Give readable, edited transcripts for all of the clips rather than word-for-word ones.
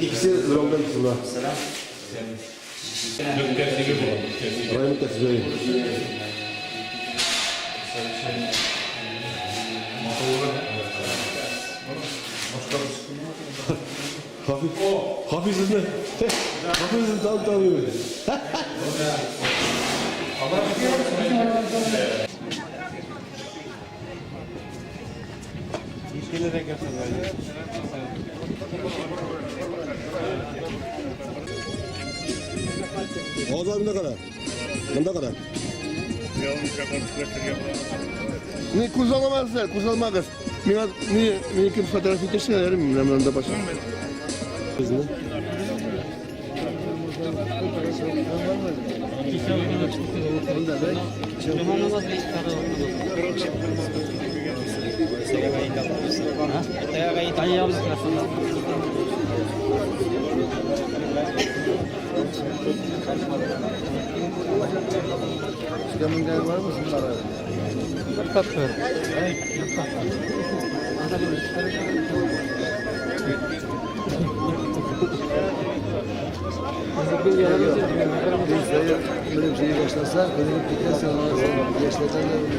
İkisi Zırol'da ikisi var. Rayın kesici. Hafifsiz mi? Hafifsiz tam. Oğuzhan ne kadar? Ne kadar? Ne kuzanamazlar, kuzanamaz. Niye kim fotoğrafı çekerim ben başım. Çıkamınlar var mı bunlara? Tatlı. Böyle bir şey başlasa, benim gidersen yaşlayacaklar olur.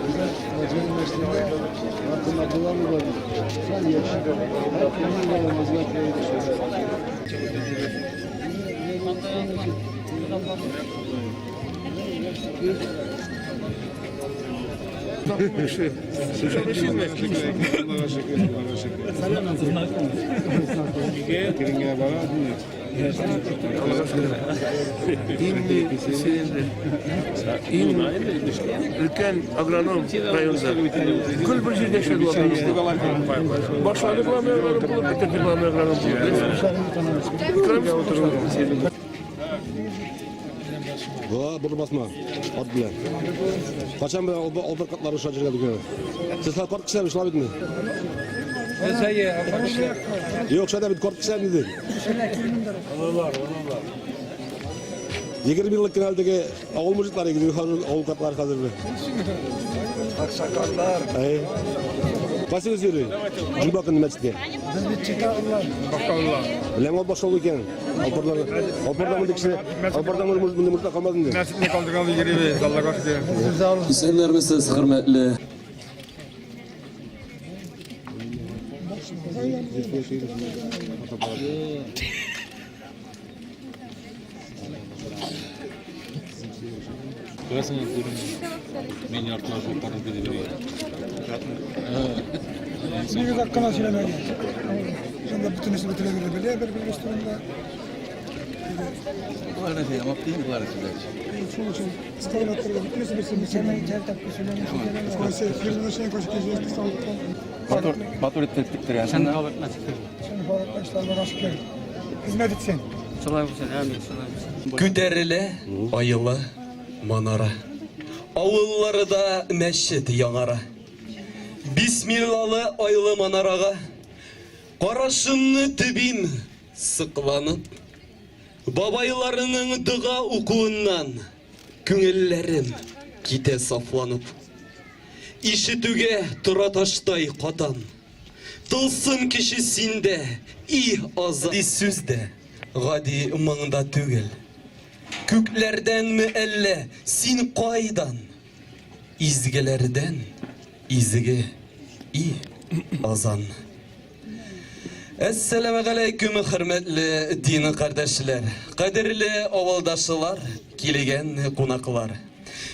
Güzel, Hacı'nın mesleğinde hakkında kullanmıyor. Sen yaşıyor. Hakkında kullanmıyor. Ülken agronom rayonda. Kul bir şey yaşadı agronom. Başladık mı agronom bulup bitirdik mi agronom bulup. Bunu basma. Ad bile. Kaçan bir aldır katları uşağı çıkardık. Siz kart kişiler uşağı bildin mi? Yok şöyle bir kart kişiler dedi. Onu var. 20 yıllık genelde avul mucitlara gidiyor. Avul katlar hazır mı? Aksakallar. Kaçınız yürüyor? Cuma bakın mescide. Biz çıkarlar. Bakallar. Lemol baş oldu iken. Alpardamın dikisi. Alpardamın mucitla kalmadın diye. Mescide kaldırgan bir yeri ve Allah'a karşı. Hüseyinlerimiz hürmetli. Burası mı? Ben yartılar koparım dedi veriyor. Bir dakika söylemeye geldi. Sen de bütün işi bitirebilir. Böyle bir restoranda. Bu arada şey yapmak değil mi bu arada? Şunu için istavlatları da bütün işi bitirsin. Sen içeri takip söylemiş. Koysa filmde şey koysa kez istavlattan. Batur ettiktir yani. Sen ne haber nasıl? Sen haber işlerle rast gel. Hizmet etsin. Salam olsun. Amin. Güderile ayılı manara. Avulları da meşit yanara. Bismillahlı ayılı manaraga. Qarashımны tibim sıklanıp. Babaylarının dua okuğundan küngüllerim kite saflanıp. İşitüge tura taştay katan. Tılsım kişisinde ih azadi süzde. Gadi mаңда tügel. Köklerden mi elle sin kaydan. İzgelerden izge i azan. Esselamu aleyküm hürmetli dini kardeşler, kadirli avuldaşılar, kelgen konaklar.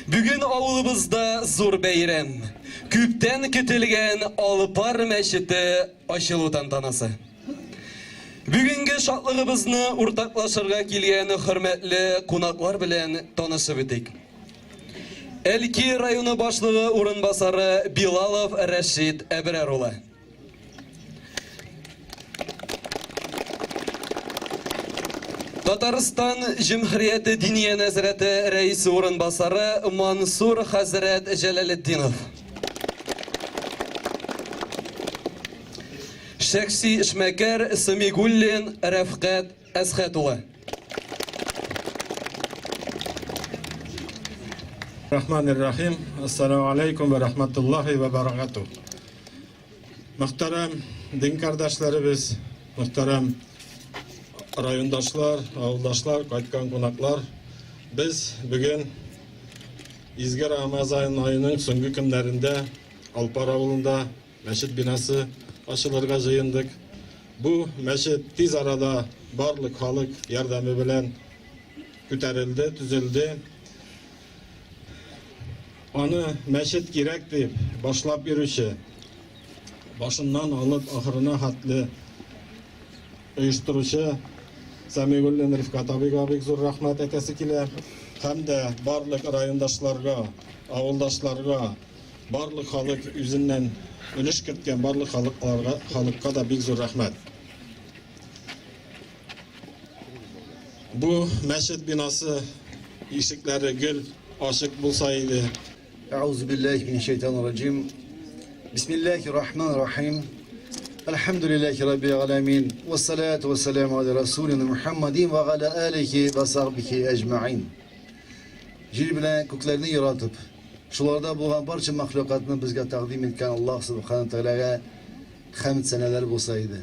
Bugün avulumuzda zor beyrem, küpten kütülgen Alpar meşiti açılу tantanası. Bugünkü şatlığımızı ortaklaşırga kelgen hürmetli konaklar bilen tanışıp edik. Elki rayonu başlığı orunbasarı Bilalov Reşit Ebreroğlu. Tataristan Cumhuriyeti Diniye Nezareti Reisi orunbasarı Mansur Hazret Celaleddinov. Şeksi İşmeker Semigullin Refkat Eshetulu. Rahmanirrahim. Esselamu Aleyküm ve Rahmetullahi ve Berekatuhu. Muhterem din kardeşlerimiz, muhterem rayondaşlar, avuldaşlar, kayıtkan konaklar, biz bugün İzgir Ramazan ayının soңгы günlerinde Alpar avulunda meşit binası açılırga jıyındık. Bu meşit tiz arada barlık halk yardımı bilen küterildi, düzüldü. Onu meşit gerek deyip başlap yürüyüşü başından alıp ahırına hatlı uyuşturuşu Semigül'ün Rifkat abi zor rahmet etesi kile hem de barlık rayondaşlarga, avuldaşlarga, barlık halk yüzünden ölüş ketken barlık halkka da big zor rahmet. Bu meşit binası ışıkları gül aşık bulsaydı. Euzubillahimineşşeytanirracim. Bismillahirrahmanirrahim. Elhamdülillahi Rabbil alemin. Ve salatu ve selamu ala Resulina Muhammedin ve ala alihi ve sahbihi ecma'in. Jil bilen köklerini yaratıp, şularda bulan barcha mahlukatını bizge takdim etken Allah subhanahu teala'ya hamd seneler bulsaydı.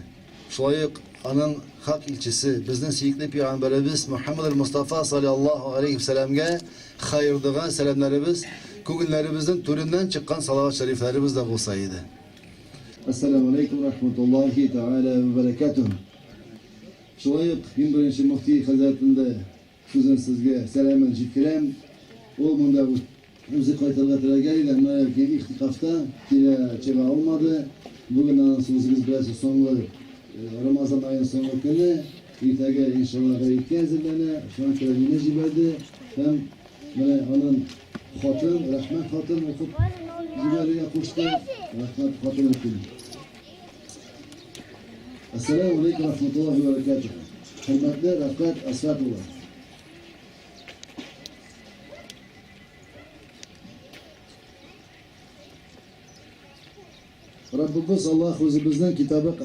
Şulayık anın hak ilçisi, bizden siyikli peygamberimiz Muhammed Mustafa sallallahu aleyhi ve sellem'e hayırdığa selamlarımız, kugünlerimizin türünden çıkan salavat şeriflerimiz de bulsaydı. Esselamu Aleyküm ve Rahmetullahi Teala ve Berekatuhu. Şulayık bin birinci Mufti Hazretinde sözün sizge selamen cikrem. Olmanda bu müzik kayıtlarına geldi ama ki ihtikafta kile çeva olmadı. Bugün anasımız biraz sonra Ramazan ayının son günü İrtage inşallah gayet hazırlanı. Şu an kadar yine ciberdi. Hem böyle onun hatın, rahmet hatın okup ciberiye koştu. Rahmet hatın okudu. Esselamu Aleyküm ve Rahmetullahi ve Berekatuhu. Hürmetli Rafkat Asfatullah. Rabbimiz Allah o'zi bizden kitabı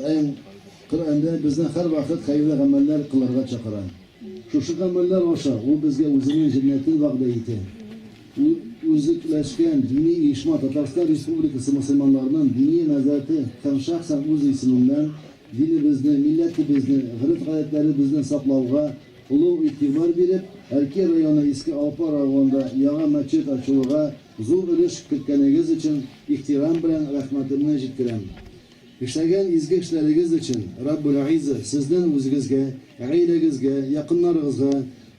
Kur'an'da bizden her vakit hayırlı ameller kılarga çakıran. Şu ameller olsa o bizge o'zining cennetin vaxtida eti. O'zikleşken dini işma Tatarstan Respublikası Müslümanlarının dini nazareti hem şahsen o'z isminden dinimizni, milletimizni, g'irib bizden saqlovga ulug' e'tibor berib, Erki rayoni eski Alpar avulida yangi masjid ochilishga zo'r ulush kiritganingiz uchun ehtirom bilan rahmatimni yetkazim. İşlagan izgi ishlaringiz uchun Rabbul Izza sizdan o'zingizga, oilangizga, yaqinlaringizga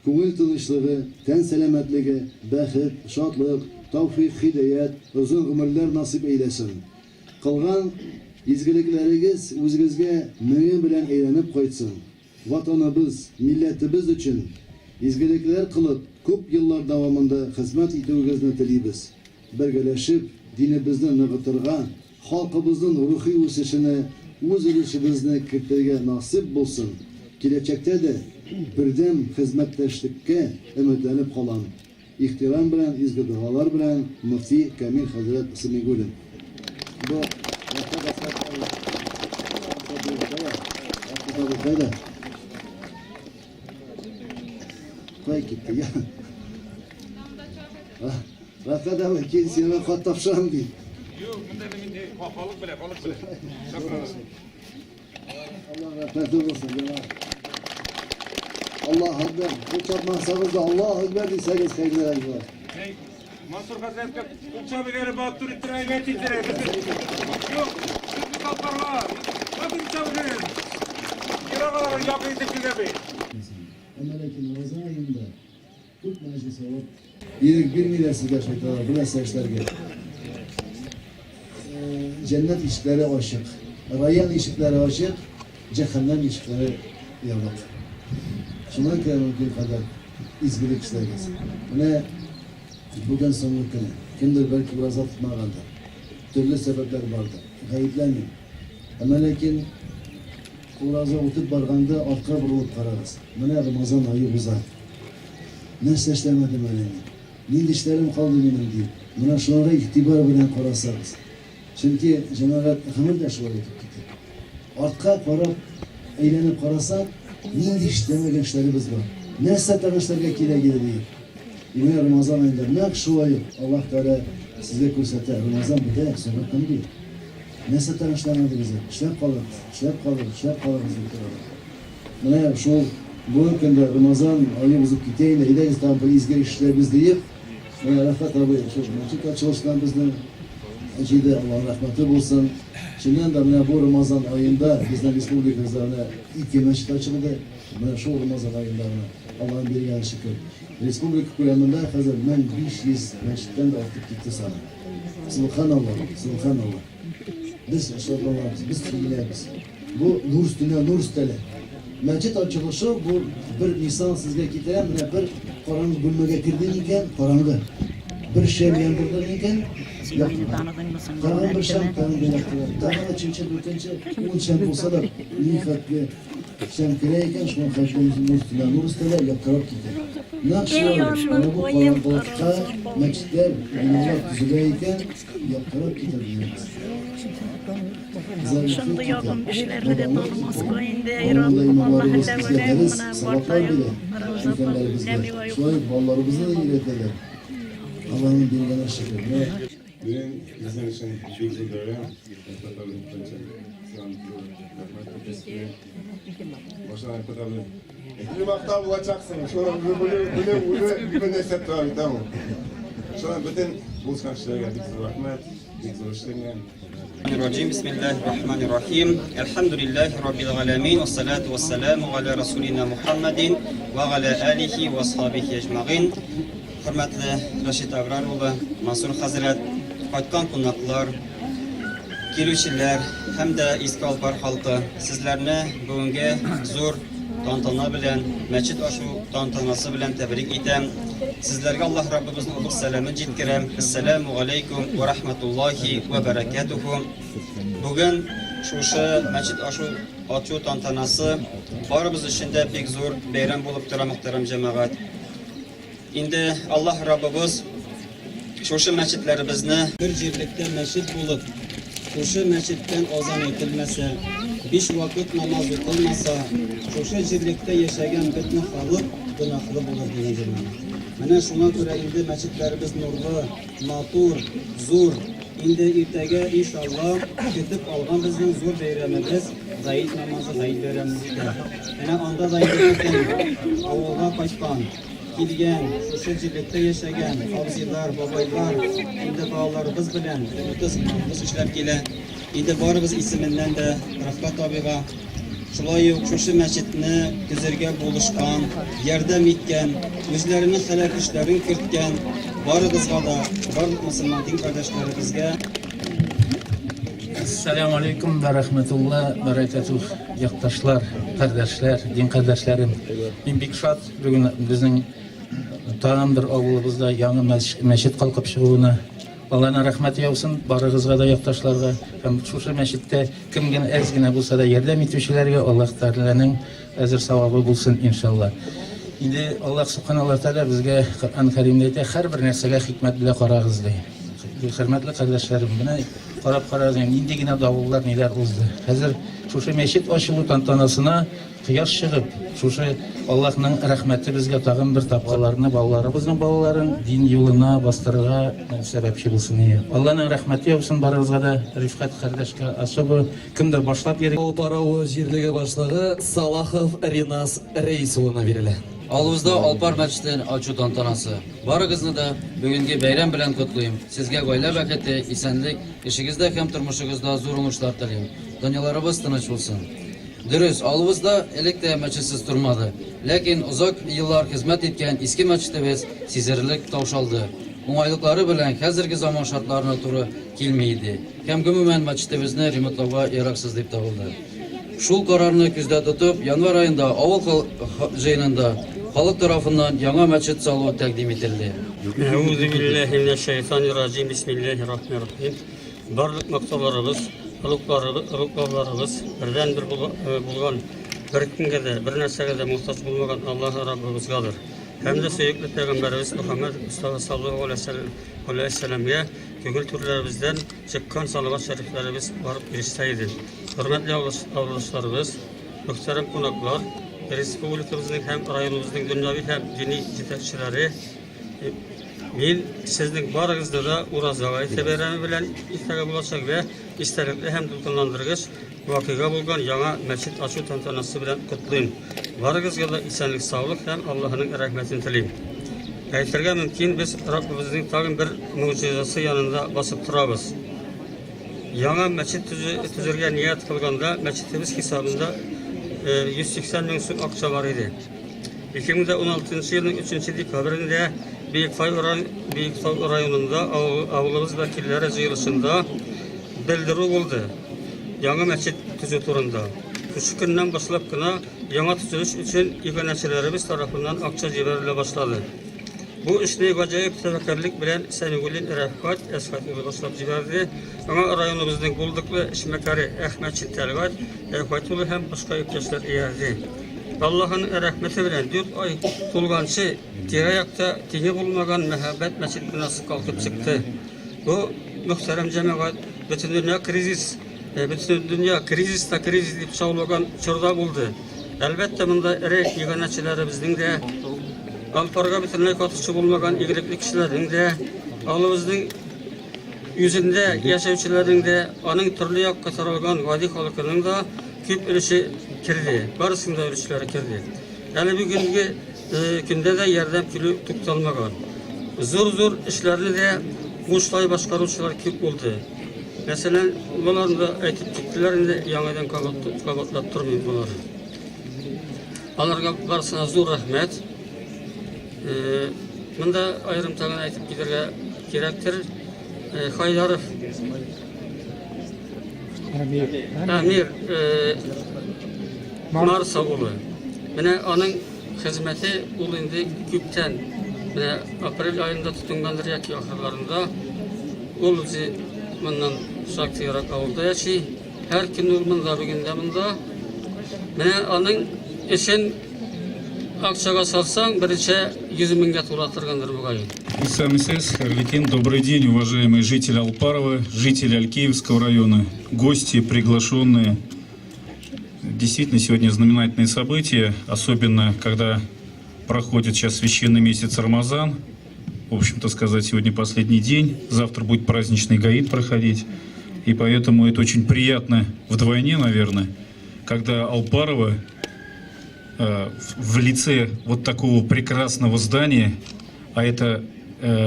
ko'ngil tinchligi, tan salomatligi, baxt, shodlik, tavfiq, hidoyat, uzun umrlar nasib eylesin. Qilgan izgiliklaringiz o'zingizga ming bilan aylanib qo'ysin. Vatanimiz, milletimiz uchun izgiliklar qilib, ko'p yillar davomida xizmat etishingizni tilaymiz. Birgalashib dinimizni nig'tirgan, xalqimizning ruhiy o'sishini, o'z ulishimizni kiritishga nasib bo'lsin. Kelajakda da birdam xizmatdoshlikka umidlanib qolam. Ehtirom bilan, izgi duolar bilan Mufti Kamil Hazrat Semigul'in. Bu Koy gitti ya. Rafet abi kendisine kat tavşan değil. Yok, bunda benim balık bile. Allah rahmet olsun. Allah Ekber. Bu çarpmazsanız da Allah Ekber deyseniz hayırlı var. Mansur Hazretleri uçağı bir yere baktır ittirayı getirtire. Yok, siz bir kalkarlar. Bakın uçağı bir yere. Kiralar yapıyı tekile bey. Lakin Ramazan ayında Türk meclisi olup yerik bir milyasızlar şeytanlar, bu mesajlarga cennet ışıkları açık, rayyan ışıkları açık, cehennem ışıkları yanık. Şundan mümkün kadar izgilik işlerimiz. Buna bugün sonlu günü, kimdir belki biraz atmağandır. Türlü sebepler vardır. Gayiplenmeyin. Ama lakin Uğraza otup barganda arka bulup kararız. Bana Ramazan ayı uzak. Ne seçlemedim öyle. Ne dişlerim kaldı benim diye. Buna şunlara itibar bilen karasarız. Çünkü Cenab-ı Hak hamur da şöyle gitti. Arka karab eğlenip karasak ne diş deme gençlerimiz var. Ne satan gençlerge kile gidiyor. Yine Ramazan ayında ne şu ayı Allah Teala size ko'rsatdi. Ramazan biter, sonra kim diyor? Ne satanışlanadi bize? İşlep kalırız. Mana şu bu kunda Ramazan ayı uzib ketaydi. İdeyiz tabi izgir işler biz deyip mana Rafat abi şu mevcut açılıştan bizden acıydı Allah'ın rahmeti bulsun. Şimdiden de mana bu Ramazan ayında bizden Respublikamızda ilk meşit açıldı. Mana şu Ramazan ayında Allah'ın bir yanı şükür. Respublika koyamında hazır ben 500 meşitten de artık gitti sana. Subhanallah. Biz inşallah biz fiillerimiz. Bu nur üstüne nur üstele. Meçit açılışı bu bir Nisan sizge getiren bir karanlık bölmege girdin iken karanlık. Bir şey yandırdın iken karanlık bir şam karanlık yaktılar. Daha çinçe bötençe 10 şam olsa da nifetli şam kireyken şu an kaşımızın üstüne nur üstele yakarıp gider. Nakşılar bu karanlıkta meçitler yıllar düzüleyken yakarıp gider. Şimdi yapım işlerle de dolmaz koyun Rabbim Allah'ın devlerini borçlayım. Şöyle ballarımızı da iletelim. Allah'ın dinlerine şükür. Benim bizler için büyük bir dönem. Başına yapalım. Bir maktab bulacaksın. Şöyle bunu set var tamam. Şöyle bütün bu sanatçılara geldik. Rahmet, bizler الرجيم بسم الله الرحمن الرحيم الحمد لله رب العالمين والصلاة والسلام على رسولنا محمد وعلى آله وأصحابه أجمعين Hürmetli Reşit Agraroğlu, Mansur Hazret, Qaytkan qonaqlar, keluvchilar hamda eski Alpar xalqi sizlarni bugungi zo'r tantana bilan masjid oshu tantanasi bilan tabrik etam. Sizlarga Alloh Rabbimizning ulug' salomini yetkazam. Assalomu alaykum va rahmatullohi va barakatuh. Bugun shusha masjid oshu ochuv tantanasi barimiz uchun pek zo'r bayram bo'lib turadi muhtaram jamoat. Endi Alloh Rabbimiz shusha masjidlarimizni bir yerlikda masjid bo'lib, shusha masjiddan azon etilmasa, 5 vaqt namoz o'qilmasa, shusha yerlikda yashagan bitni xalq gunohli bo'ladi deganlar. Mana shunga ko'ra endi masjidlarimiz nurli, matur, zo'r. Endi ertaga inshaalloh ketib olgan bizning zo'r bayramimiz Zayd namozi, Zayd bayramimizda. Mana onda Zayddan avvalga qaytgan kelgan, shusha yerlikda yashagan avziylar, boboylar, endi bolalarimiz bilan o'tib ishlab keladi. Endi barimiz ismidan da Rafat abiga shulay shusha masjidni tuzirga bo'lishgan, yordam etgan, o'zlarining halok ishlarini kiritgan barimizga da barliq musulmon din qardoshlarımizga Assalamu alaykum ve rahmetullah barakatuh. Yaktaşlar, kardeşler, din kardeşlerim. Ben bek şad bugün bizning tağın bir avulumuzda yangi mescid qalqib chiquvini Allah'ın rahmeti olsun, barınızga da yaktaşlarga, hem şu meşitte kimgene ezgine bulsa da yardım etmişlerge Allah Teala'nın azir savabı bulsun inşallah. Şimdi Allah Subhanahu wa Taala bizge Kur'an-ı Kerim'de her bir nersege hikmet bile qarağız dey. Hürmetli kardeşlerim, buna qarab indi yine davullar neler uzdu. Hazır şu meşit açılу tantanasına kıyaş çıkıp, şu Allah'ın rahmeti bizge tağın bir tapqalarını, ballarımızın balaların din yoluna bastırığa sebepçi bulsun. Allah'ın rahmeti olsun, barınızga da Rifkat kardeşke asabı kimde başlap yeri. Alparovu jirligi boshlig'i Salahov Rinas Reisovna beriladi. Alvızda Alpar Mescidinin açu tantanası. Barıgızını da bugünkü bayram bilen kutlayayım. Sizge goyla baketi, isenlik, işinizde hem turmuşunuzda zor uğuşlar dileyim. Dünyalarımız tınıç olsun. Dürüst, Alvızda elekte mescidsiz durmadı. Lakin uzak yıllar hizmet etken eski mescidimiz sizirlik tavşaldı. Umaylıkları bilen hazırki zaman şartlarına turu kilmeydi. Hem gümümen mescidimizni remontlawa yaraksız deyip tavıldı. Şul kararını küzde tutup yanvar ayında avul jayınında halk tarafından yana mescid salı takdim edildi. Euzubillahimineşşeytanirracim. Bismillahirrahmanirrahim. Barlık maktalarımız, ılıklarımız birden bir bulgan, bir kimge de, bir nersege de muhtaç bulmagan Allah Rabbimizgadır. Hem de sürekli Peygamberimiz Muhammed Mustafa sallallahu aleyhi ve sellem'e kökül türlerimizden çıkan salavat şeriflerimiz varıp girişteydi. Hürmetli avluslarımız, muhterem konaklar, Respublikamızın hem rayonumuzun dünyavi hem dini yetekçileri, Мен sizning barig'izda da Urazal ayta berami bilan irtaga bo'lajak va istalikli ham to'lqinlantirgich voqea bo'lgan yangi masjid ochuv tantanasi bilan qutlayman. Barig'izga da esenlik, sog'lik ham Allohning rahmatini tilayman. Aytlarga mumkin biz Rabbimizning tag'in bir mo'jizasi yonida bosib turamiz. Yangi masjid tuzilga niyat qilganda masjidimiz hisobida 180 ming so'm akça var idi. 2016 yılın 3. dekabrında Büyüksoy rayonunda avlumuz vakilleri yığılışında bildiri oldu. Yangi masjid tüzü turunda. Şu günden başlap kına yangi tüzülüş için ibaneçilerimiz tarafından akça jiberile başladı. Bu işni acayip tefekkürlük bilen Semigul'in Refkat Eskat ulu başlap jiberdi. Ama rayonumuzun bulduklu işmekari Ahmet Çintelgat Refkat ulu hem başka yükleşler iyerdi. Allah'ın rahmeti bilen 4 ay tulgançı dirayakta dini bulmagan mehabbet mescid binası kalkıp çıktı. Bu muhterem cemaat bütün dünya kriz deyip çağlagan çorda buldu. Elbette bunda erek yıganatçılarımızın da Alparga bütünlüğü katışı bulmagan iyilikli kişilerin de ağımızın yüzünde yaşayıcıların da onun türlü yok katarılgan vadi halkının da küp ölüşü kirdi. Barısında ölüşleri kirdi. Yani bugünkü günde de yerden külü tuktalmagan. Zor işlerini de Muşlay başkarıcılar küp oldu. Mesela bunların da aytıp gittilerini de yanıdan kabatlattırmayın bunları. Onlarga barısına zor rahmet. Bunda ayrım tağın aytıp giderge gerektir. Haydarov Amir Marsa ulu. Mine onun hizmeti ulu indi küpten. Mine April ayında tutungandır yaki ahırlarında. Ulu bizi bundan şaktiyarak avulda yaşı. Her gün ulmunda bugünde bunda. Mine onun işin akçaga salsan birinci 100 minga turatırgandır bu gayın. Исамисес, Харликин, добрый день, уважаемые жители Алпарова, жители Алькеевского района, гости, приглашенные. Действительно, сегодня знаменательные события, особенно когда проходит сейчас священный месяц Рамазан. В общем-то сказать, сегодня последний день, завтра будет праздничный гаид проходить. И поэтому это очень приятно вдвойне, наверное, когда Алпарова в лице вот такого прекрасного здания, а это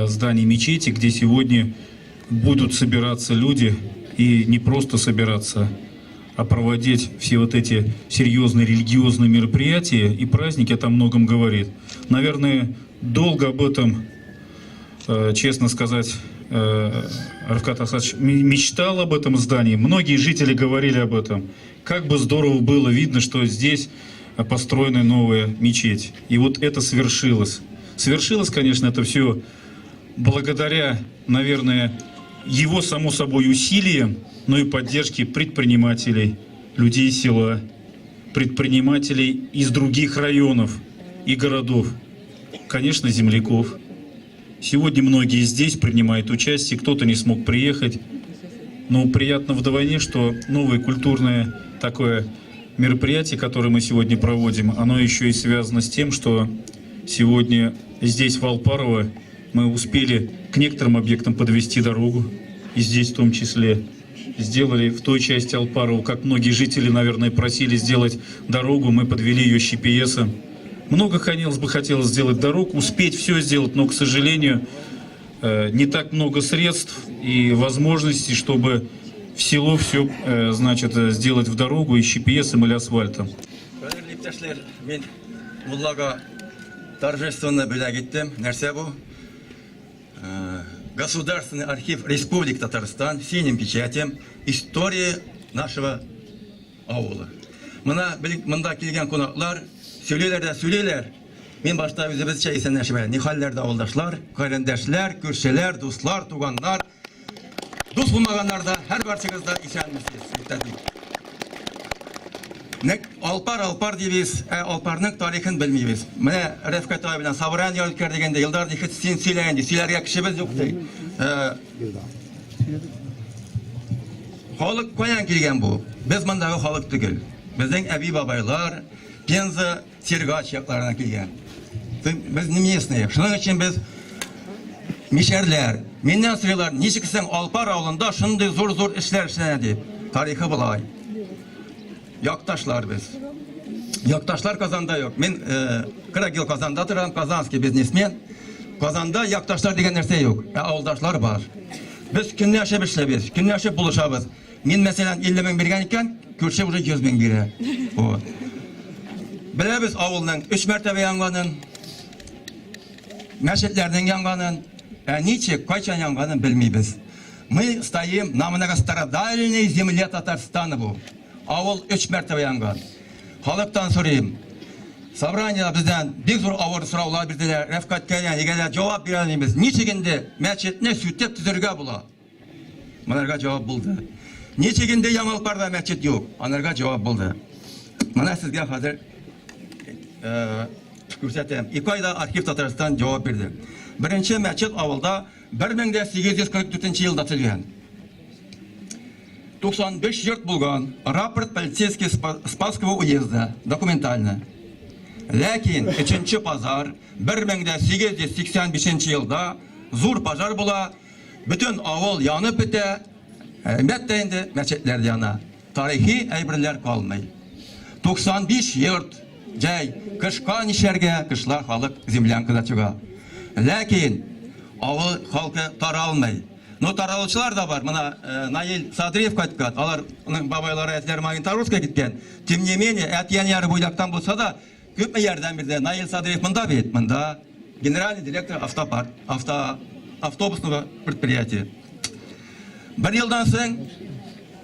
здание мечети, где сегодня будут собираться люди, и не просто собираться, а проводить все вот эти серьезные религиозные мероприятия и праздники, это о многом говорит. Наверное, долго об этом, честно сказать, Равкат Асадович мечтал об этом здании. Многие жители говорили об этом. Как бы здорово было видно, что здесь построена новая мечеть. И вот это свершилось. Свершилось, конечно, это все благодаря, наверное, его, само собой, усилиям, но и поддержке предпринимателей, людей села, предпринимателей из других районов и городов, конечно, земляков. Сегодня многие здесь принимают участие, кто-то не смог приехать, но приятно вдвойне, что новое культурное такое мероприятие, которое мы сегодня проводим, оно еще и связано с тем, что сегодня здесь, в Алпарово, мы успели к некоторым объектам подвести дорогу, и здесь в том числе сделали в той части Алпарова, как многие жители, наверное, просили сделать дорогу, мы подвели ее с GPS. Много хотелось сделать дорогу, успеть все сделать, но, к сожалению, не так много средств и возможностей, чтобы в село все, значит, сделать в дорогу и GPS или асфальтом. Торжественно билягиттим. Нәрсе бу? Государственный архив Республики Татарстан синим печатем история нашего аула. Мында келген конаклар сөйлейлер. Мен башта үзебезчә исәнләшмәдем. Ни хәлләрдә авылдашлар, карындашлар, күршеләр, дуслар, туганнар. Дус булмаганнар да һәр барчагыз да исәнмесез. Алпар дейбез, Алпарның тарихын белмибез. Менә Рәфкат ай белән Сабран ялкар дигәндә елдар дихет син сөйләгән ди, сөйләргә кешебез юк ди. Халык каян килгән бу? Без мондагы халык түгел. Безнең әби бабайлар Пенза, Сергач якларына килгән. Без не местные. Шуның өчен без мишәрләр, миннән сорыйлар, ничек сең Алпар авылында шундый зур эшләр эшләнә дип. Тарихы булай. Якташлар без. Якташлар Казанда юк. Мин 40 ел Казанда торам, казанский бизнесмен. Казанда якташлар дигән нәрсә юк. Авылдашлар бар. Без көнләшеп эшләбез, көнләшеп булышабыз. Мин мәсәлән 50 мең биргән икән, күрше уже 100 мең бирә. Вот. Беләбез авылның 3 мәртәбә янганын, мәчетләрнең янганын, ничек, кайчан янганын белмибез. Мы стоим на многострадальной земле Татарстана бу. Авыл 3 мәртәбә янган. Халыктан сорыйм. Собрание бездән бик зур авыр сораулар бирделәр. Рәфкатькә нигәдә җавап бирә алмыйбыз. Ничек инде мәчетне сүтеп төзергә була? Монарга җавап булды. Ничек инде Яңалпарда мәчет юк? Анарга җавап булды. Менә сезгә хәзер күрсәтәм. 2 айда архив Татарстан җавап бирде. Беренче мәчет авылда 1844 елда төзелгән. 95 йорт булган. Рапорт полицейский Спасского уезда, документально. Ләкин 3-нче пазар 1885 елда зур пожар була. Бүтән авыл янып бетә. Әлбәттә инде мәчетләр яна. Тарихи әйберләр калмый. 95 йорт җай кышка нишәргә, кышлар халык землянкада чыга. Ләкин авыл халкы таралмый. Но таралучылар да бар. Мына Наил Садриев кайткан. Аларның бабайлары әтләр Магнитогорскка киткән. Тем не менее, әтиян яры буйлактан булса да, күпме ярдәм бирде. Наил Садриев монда бит, монда генеральный директор автобусного предприятия. Bir yıldan soң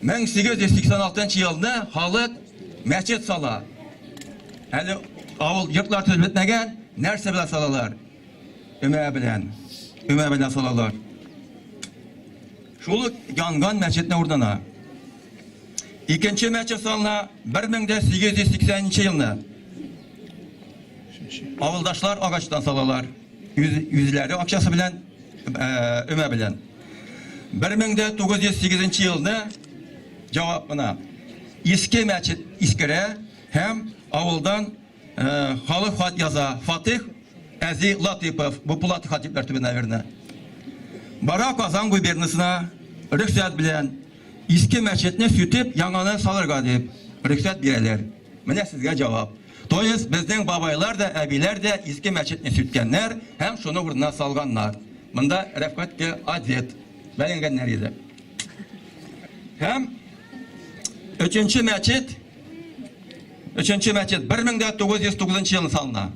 1886 елда халык мәчет сала. Әле авыл йортлар төзелеп бетмәгән, нәрсә белән салалар? Өмә белән салалар. Шул янган мәчетне урдана. Икенче мәчет салына 1880 елда. Авылдашлар агачтан салалар. Үзләре акчасы белән, өмә белән. 1908 елда җавап мына. Иске мәчет искерә һәм авылдан халык хат яза. Фатих Әзи Латипов, бу Пулат хатипләр төбенә наверное. Бара Казан губернасына рөхсәт белән иске мәчетне сүтеп яңаны салырга дип рөхсәт бирәләр. Менә сезгә җавап. То есть безнең бабайлар да, әбиләр дә иске мәчетне сүткәннәр һәм шуны урынына салганнар. Монда Рәфкатькә адет бәленгәннәр иде. Һәм 3-нче мәчет 1909 елда салына.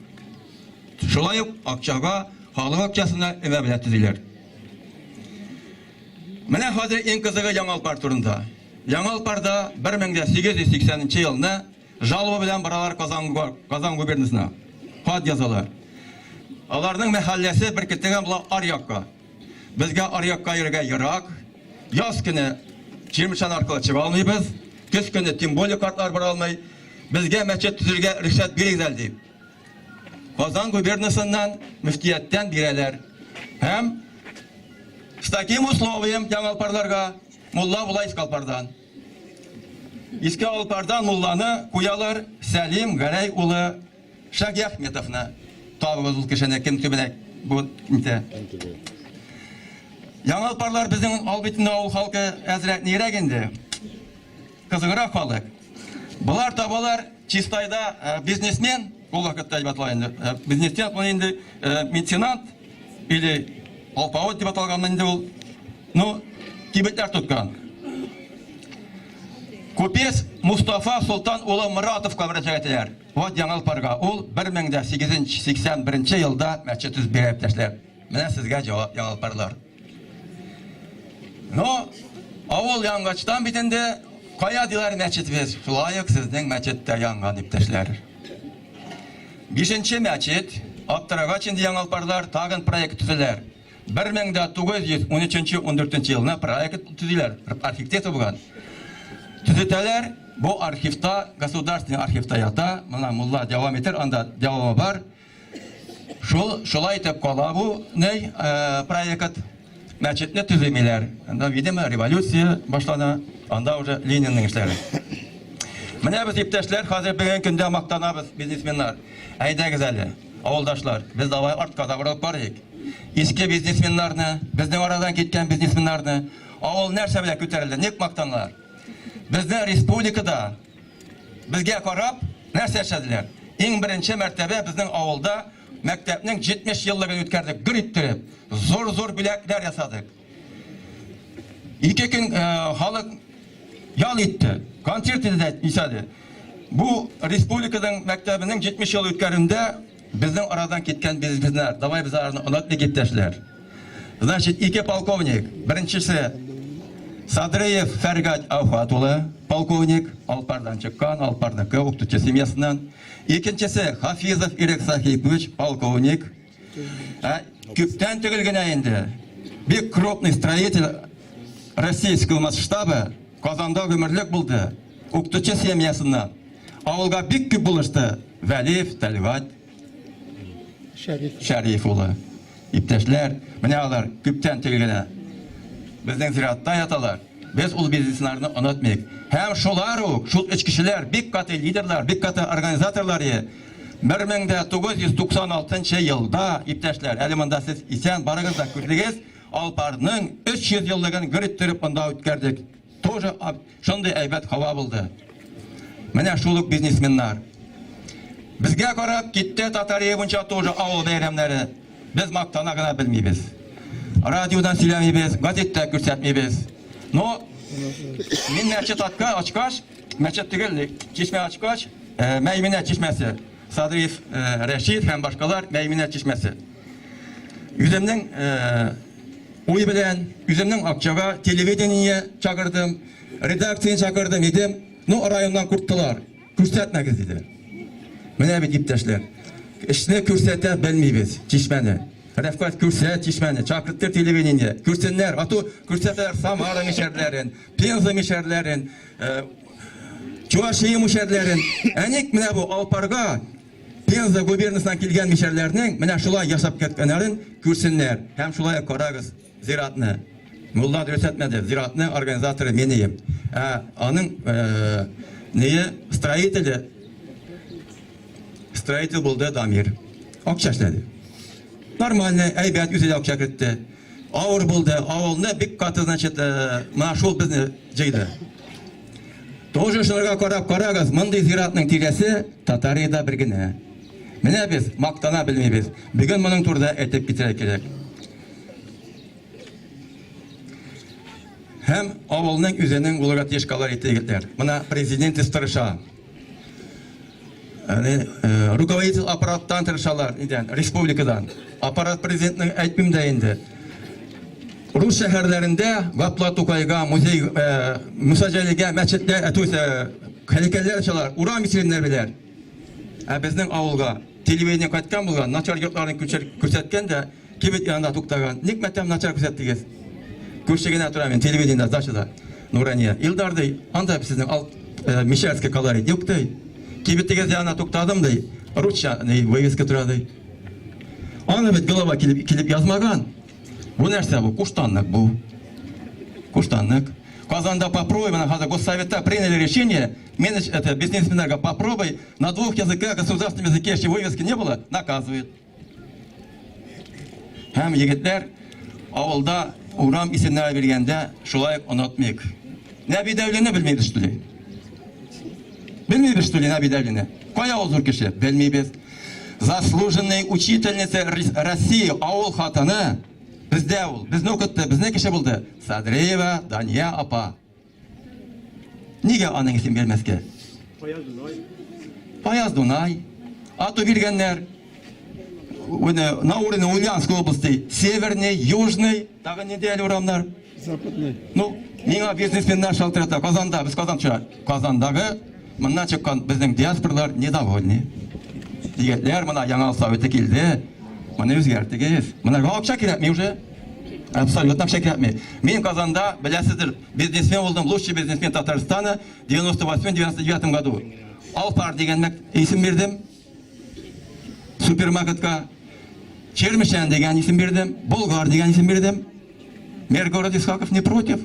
Шулай ук акчага, халык акчасына өмә белән төзиләр. Менә хәзер иң кызыгы Яңалпар турында. Яңалпарда 1880 елда жалоба белән баралар Казан губернасына. Хат язалар. Аларның мәхәлләсе бер китегән була Аръякка. Безгә Аръякка йөргә ерак. Яз көне Чирмешан аркылы чыга алмыйбыз. Көз көне тем более картлар бара алмый. Безгә мәчет төзергә рөхсәт бирегез дип. Казан губернасыннан мөфтияттән бирәләр. Һәм с таким условием Яңалпарларга мулла була Искалпардан. Искалпардан мулланы куялар Сәлим Гәрәй улы Шаги Ахметовны. Табыгыз ул кешене кем төбенә бу инде. Яңалпарлар безнең албитне авыл халкы әзрәк нирәк инде. Кызыграк халык. Булар табалар чистайда бизнесмен, ул вакытта әйбатлар бизнесмен, ул инде меценат или алпавыт дип аталган инде ул. Ну, кибетләр тоткан. Купец Мустафа Султан улы Муратовка мөрәҗәгать итәләр. Вот Яңалпарга ул 1881 елда мәчет төзеп биреп тәшләр. Менә сезгә җавап Яңалпарлар. Но авыл яңгачтан бит инде кая диләр мәчет без? Шулай ук сезнең мәчеттә янган иптәшләр. 5-нче мәчет Аптырагач инде Яңалпарлар тагын проект төзеләр. 1913-14 елда проект төзиләр. Архитектор булган. Төзетәләр. Бу архивта, государственный архивта ята. Менә мулла дәвам итер, анда дәвамы бар. Шулай итеп кала бу проект. Мәчетне төземиләр. Анда видимо революция башлана. Анда уже Ленинның эшләре. Менә без иптәшләр хәзер бүгенге көндә мактанабыз, бизнесменнар. Әйдәгез әле, авылдашлар. Без давай артка да барып барыйк. eski biznesmenlarni, bizning aradan ketgan biznesmenlarni, avul нәрсе bilan ko'tarildi, nek maqtanlar. Bizning respublikada bizga qarab нәрсе yashadilar. Eng birinchi martaba bizning avulda maktabning 70 yilligini o'tkazdik, gir ettirib, zo'r bilaklar yasadik. 2 kun xalq yal etdi, konsert yasadi. Bu respublikaning maktabining 70 yil o'tkazganda bizning aradan ketgan biznesmenlar, davay bizlarni unutib ketdilar. Значит, 2 polkovnik, birinchisi Sadriyev Fergat Avfatuli, polkovnik, Alpardan chiqqan, Alparniki o'qituvchi semiyasidan. İkincisi Hafizov Irak Sahipovich, polkovnik. Ko'pdan tugilgan endi. Bir крупный строитель российского масштаба Qozonda ömürlük buldu. O'qituvchi semiyasidan. Avulga bir ko'p bo'lishdi. Valif Talvat Sharifuli. İptaşlar, mana ular ko'pdan tugilgan. Bizning ziratda yatalar. Biz ul bizneslarni unutmaylik. Hem şular o, şu kişiler, bir katı liderler, bir katı organizatorları 1996 yılda iptaşlar, eliminde siz isen barınızda kürdünüz, Alpar'nın 300 yıllıgını gürüttürüp bunda ötkerdik. Тоже şunday aybet hava buldu. Mene şuluk biznesmenler. Bizge karab gitti Tatariyevunca тоже avul bayramları. Biz maktana gına bilmeyiz. Radyodan silemeyiz, gazette göstermeyiz. No, min meçet açkaç, meçet tügel, çeşme açkaç, Meymine çeşmesi. Sadriyev Reşit hem başkalar Meymine çeşmesi. Yüzümden oy bilen, yüzümden akçaga televizyoniye çağırdım, redaksiyonu çağırdım idim. No rayondan kurttular, göstermek dedi. Mene bir iptaşlar, işine gösterte bilmeyiz çeşmeni. Refkat kürset çeşmeni, çakırttır televizyonye, kürsenler, atu kürsetler Samara mişerlerin, Penza mişerlerin, Çuvaşiye mişerlerin. Enik mine bu Alparga, Penza gubernasından kelgen mişerlerinin, mine şulay yaşap ketkenlerin kürsenler. Hem şulay karagız ziratını. Mulla dürüsetmedi, ziratını organizatörü meniyim. Onun neye? Stроитель buldu Damir. Akşaşladı. Normalde aybet güzel akşak etti. Ağır buldu, ağırlı bir katı значит, maşul bizni ceydi. Тоже şunlarga karab karagız, mındı ziratının tiresi Tatariyada birgine. Mene biz maktana bilmeyiz. Bugün bunun turda etip bitirek gerek. Hem ağırlının üzerinin ulugat yeşkalar ettiler. Buna prezident istırışa. Rukovodитель аппараттан тырышалар, республикадан. Аппарат президентінің айтпымда енді. Rus şehirlerinde Gapla Tukayga, muzey, müsaceliğe, meçetler, kalikeller çalar, Uran misirinler biler. Bizden avulga, televizyon katkan bulgan, naçar yurtlarını küçetken de kibit yanında tuktagan. Nikmetem naçar küçettiğiz. Küçegene oturamın, televizyonda, zaşıda, Nuraniye. Yıldardı, anda sizin alt Mişerski kalari yok da. Kibittiğiz yanına tuktadım da, Rusça vayviska turadı. Ana bit galava kilip yazmagan. Bu нәрсе bu? Куштанlık bu. Куштанlık. Казанда попробуй, на госсовета приняли решение, это бизнесменерга попробуй, на 2 языках, государственном языке еще вывески не было, наказывает. Hem yigitler avulda Uram isimler bilgende şulay unutmayık. Nebi devlini bilmeydi ştuli. Bilmeydi ştuli Nebi devlini. Koya olur kişi? Bilmeyiz. Заслуженная учительница России авул хатаны bizde ol, bizne okuttu, bizne kişi buldu. Sadriyeва Daniya apa. Niye anın isim vermez ki? Payaz Dunay. Atı bilgenler на уровне Ульяновской области, северный, южный, так не делали урамlar. Западный. Ну, миңа бизнесменler шалтырата, Казанда, biz Kazan çırar. Kazandağı, bundan çıkan bizim diasporalar недовольны. Diyetler, bana yanal savete geldi. Bana özgerttiğiz. Bana akşam kiretmiyor уже. Абсолютно akşam kiretmiyor. Benim Kazan'da, bilesizdir, biznesmen oldum, лучший бизнесмен Татарстана 98-99 году. Alpar degenmek isim verdim. Süpermarketka Чермишен деген isim verdim. Bulgar деген isim verdim. Mirgorod Ishakov ne против.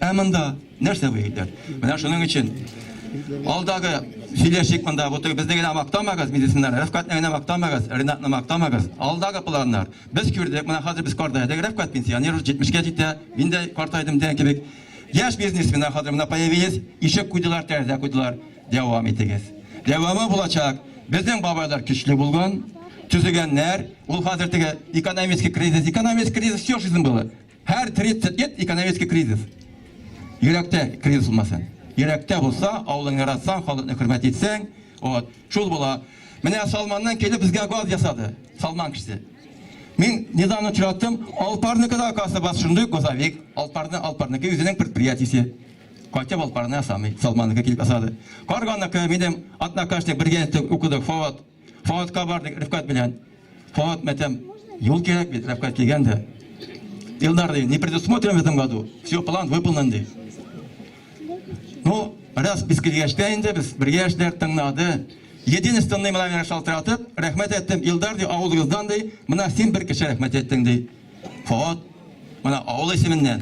Amanda, nerede bu yiğitler? Bana şunun için Alдағы сөйлешік мында, бұты біздің генә мақтамағыз, медицинлар, Рәфкатны генә мақтамағыз, Ринатны мақтамағыз. Алдағы планнар. Біз көрдік, мына хәзер біз картайдық, Рәфкат пенсионер 70-ге җитә, мин дә картайдым дигән кебек. Яшь бизнесмен хәзер мына появились, ишек куйдылар, тәрәзә куйдылар. Дәвам итегез. Дәвамы булачак. Безнең бабайлар көчле булган, төзегәннәр, ул хәзер теге экономик кризис все жизнь было. Һәр 30 лет экономик кризис. Йөрәктә кризис булмасын. Йөрәктә булса, авылың яратсаң, халыкны хөрмәт итсәң, вот, шул була. Менә Салманнан килеп безгә газ ясады. Салман кешесе. Мин недавно очраттым, Алпарныкыда касы басшынды Гозавик, Алпарныкы үзенең предприятиесе. Кайтып Алпарны ясамый, Салманныкы килеп ясады. Карганныкы минем однокашник бергә укыдык, Фаватка бардык Рәфкат белән. Фават мәтәм, юл кирәк бит, Рәфкат килгәндә. Илдар, не предусмотрен в этом году. Все, план выполнен. Ну, раз без килгәчтә инде, без бергә эшләр тыңлады. Единственный мына шалтыратып, рәхмәт әйттем, Илдар ди, авылыгыздан ди, мына син бер кеше рәхмәт әйттең ди. Фават, мына авыл исеменнән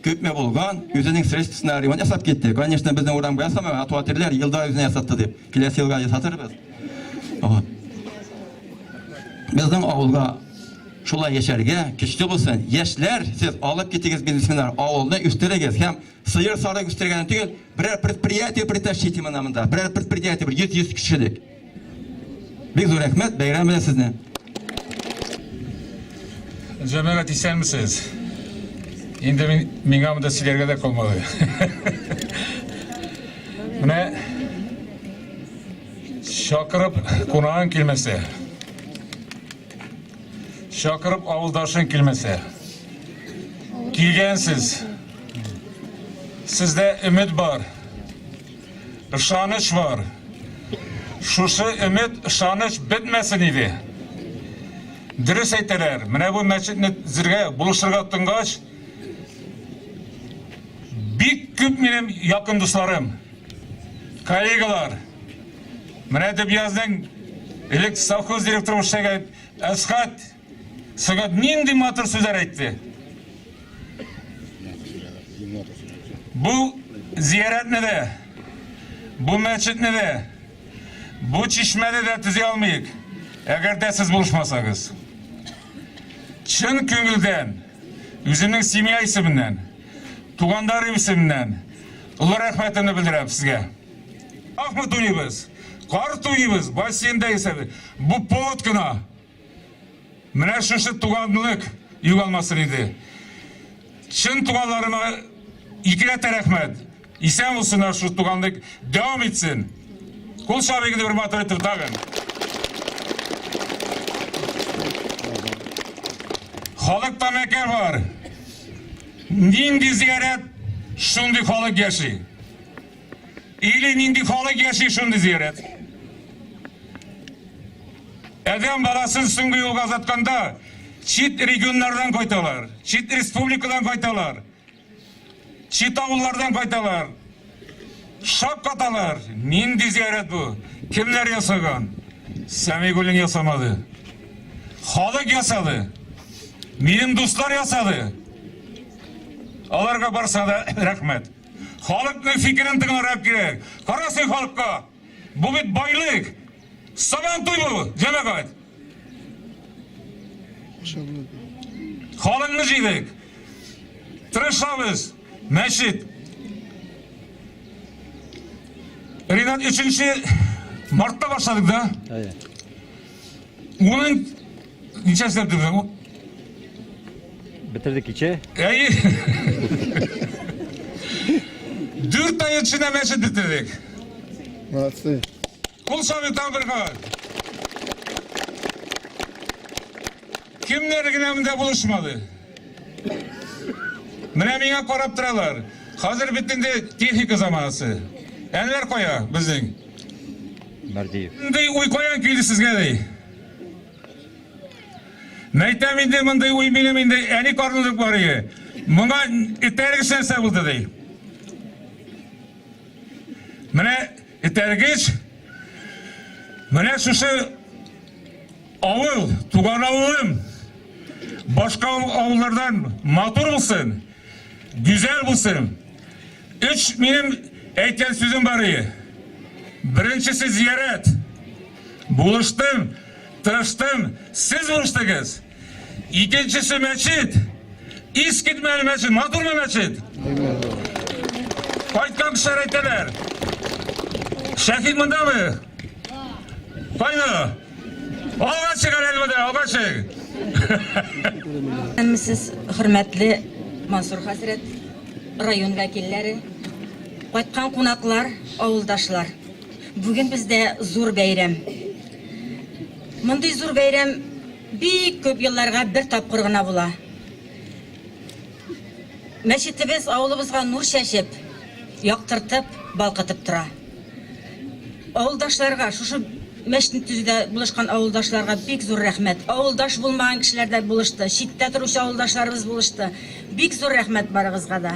күпме булган, үзенең средствосына ремонт ясап китте. Конечно, безнең урамга ясамый, атуатерләр Илдар үзенә ясатты дип. Киләсе елга ясатырбыз. Безнең авылга шулай яшәргә, көчле булсын. Яшьләр, сез алып китегез бизнесменнар, авылны үстерегез һәм сыер сарык үстергән түгел, берәр предприятие притащите монда, берәр предприятие 100 кешелек. Бик зур рәхмәт, бәйрәм белән сезне. Җәмәгать, исәнмесез? Инде миңа монда сөйләргә дә калмады. Менә шакырып кунагың килмәсә, шакырып авылдашың килмәсә, килгәнсез, сездә өмет бар, ышаныч бар. Шушы өмет, ышаныч бетмәсен иде. Дөрес әйтәләр, менә бу мәчетне зиргә булышырга тыңгач, бик күп минем якын дусларым, коллегалар, менә дип язның элек совхоз директоры эшләгән Әсхат Сәгать нинди матур сүзләр әйтте. Бу зияратны да, бу мәчетне дә, бу чишмәне дә төзей алмыйк, әгәр дә сез булышмасагыз. Чын күңелдән, үземнең семья исеменнән, тугандар исеменнән олы рәхмәтемне белдерәм сезгә. Ахмат уйнайбыз, карт уйнайбыз, бассейнда исәбе. Бу повод кына. Менә шушы туганлык югалмасын иде. Чын туганларыма икеләтә рәхмәт. Исән булсыннар, шу туганлык дәвам итсен. Кул шабыгыны бер матур итеп тагын. Халыкта мәкәр бар. Нинди зиярат, шундый халык яши. Или нинди халык яши, шундый зиярат. Әдәм баласын соңгы юлга озатканда, чит регионнардан кайталар, чит республикадан кайталар, чит авыллардан кайталар, шап каталар. Нинди зиярат бу? Кемнәр ясаган? Сәмигуллин ясамады. Халык ясады. Минем дуслар ясады. Аларга барса да рәхмәт. Халыкның фикерен тыңларга кирәк. Карасың халыкка. Бу бит байлык. Сабантуй бу, җәмәгать. Халыкны җыйдык. Тырышабыз. Мәчет. Ринат 3 мартта башладык да. Уның ничә сәбәп? Bitirdik içe. 4 ay içinde мәчет bitirdik. Молодцы. Кул шабыктан бер кат. Кемнәр генә монда булышмады. Менә миңа карап торалар. Хәзер бит инде техника заманасы. Әнләр кая безнең? Мәрдиев. Мондай уй каян килде сезгә ди? Мәйтәм инде мондай уй минем инде әни карнылык бар иде. Моңа этәргеч нәрсә булды ди. Менә этәргеч, менә шушы авыл, туган авылым, башка авыллардан матур булсын, güzel булсын. 3 минем әйткән сүзем бар иде. Birincisi ziyaret. Buluştum, tırıştım, siz buluştunuz. İkincisi meçit. İskitmeli meçit, Madurma meçit. Kayıtkan kişiler ayttılar. Şekil mında mı? Kaydı. Oğa çıkar elbette, oğa çık. Siz hürmetli Mansur Hazret, rayon vekilleri, kayıtkan konaklar, avuldaşlar. Bugün bizde zor bayram. Bunday zor bayram bir köp yıllarga bir tapkır gına bula. Meşitimiz avulubuzga nur şaşıp, yaktırtıp, balqatıp tura. Avuldaşlarga, şu meştin tüzüde buluşkan avuldaşlarga bek zor rahmet. Avuldaş bulmayan kişiler de buluştu. Şitte turuşu avuldaşlarımız buluştu. Bek zor rahmet barıgızga da.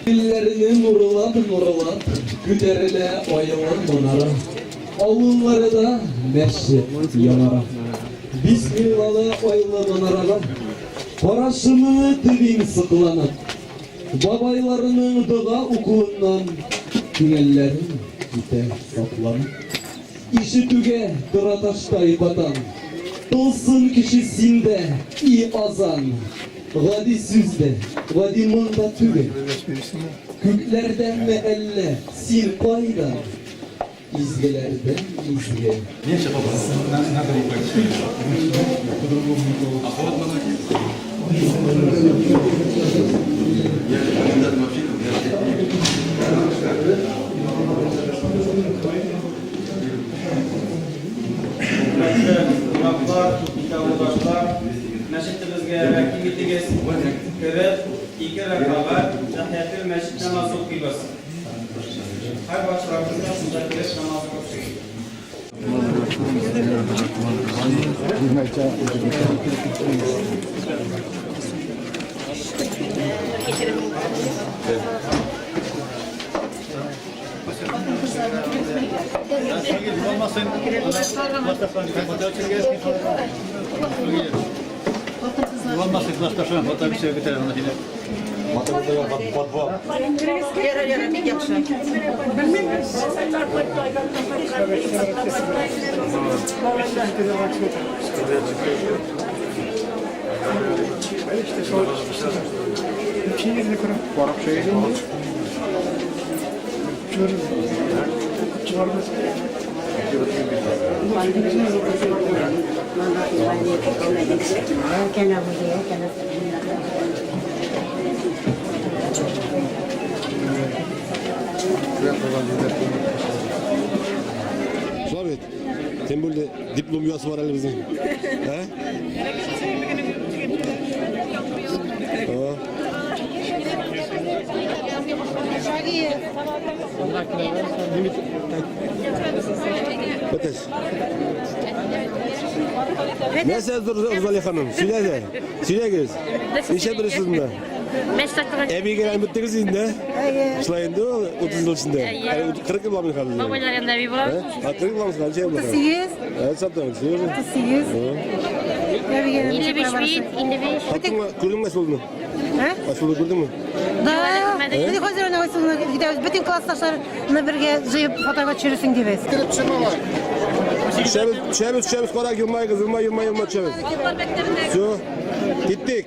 Dillerini nurulat nurulat, güderile oyulan donara. Avulları da meşrit yanara. Bismillah'lı oyla donaralar. Paraşımı dibin sıklanıp, babaylarının dua okulundan tünellerin gite saplanıp. İşitüge kırataştay batan, tılsın kişisinde iyi azan. Gadi süzde, gadi manda tüge. Küklerden mi elle, sil payda. İzgelerden izge. Ne yapamazsın? Meşitimizge vekil gittiğiniz kırıp iki rakalar tahiyyatül meşit namazı okuyunuz. Her başlarımızda sizler kırıp namazı okuyunuz. Şahmet, sen böyle diplom yuvası var elimizde. He? Öteş. Ne sözdur Zaliha Hanım? Söyle de. Söyle kız. İşe duruşsun da. Evi gelen bittiniz yine. Şulayın da 30 yıl içinde. 40 yıl mı kaldı? Babalar yanında bir var. 40 yıl mı kaldı? Şey mi? 38. Evet, satın. 38. Evi gelen 55 bit, 55. Hattın mı? Kurdun mu aşılını? He? Aşılını kurdun mu? Da. Hadi hazır olun. Bütün klastaşlarını birge jıyıp fotoğraf çürüsün gibi. Kirip çıkma var. Düşemiz, korak yılmay kız, yılmay düşemiz. Su, gittik.